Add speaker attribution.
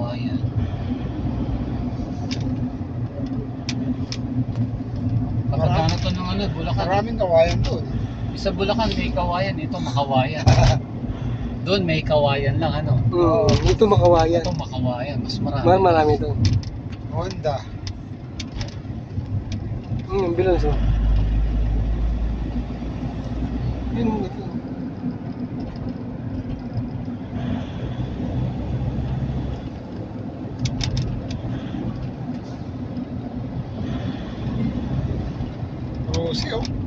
Speaker 1: kawayan. Kapag to ng ano, Bulacan.
Speaker 2: Maraming kawayan doon.
Speaker 1: Sa Bulacan may kawayan, ito makawayan. Doon may kawayan lang ano.
Speaker 3: Ito makawayan.
Speaker 1: Ito makawayan, mas marami.
Speaker 3: Marami ito.
Speaker 2: Honda.
Speaker 3: Ambulance oh. Yun ito.
Speaker 2: Rosie oh.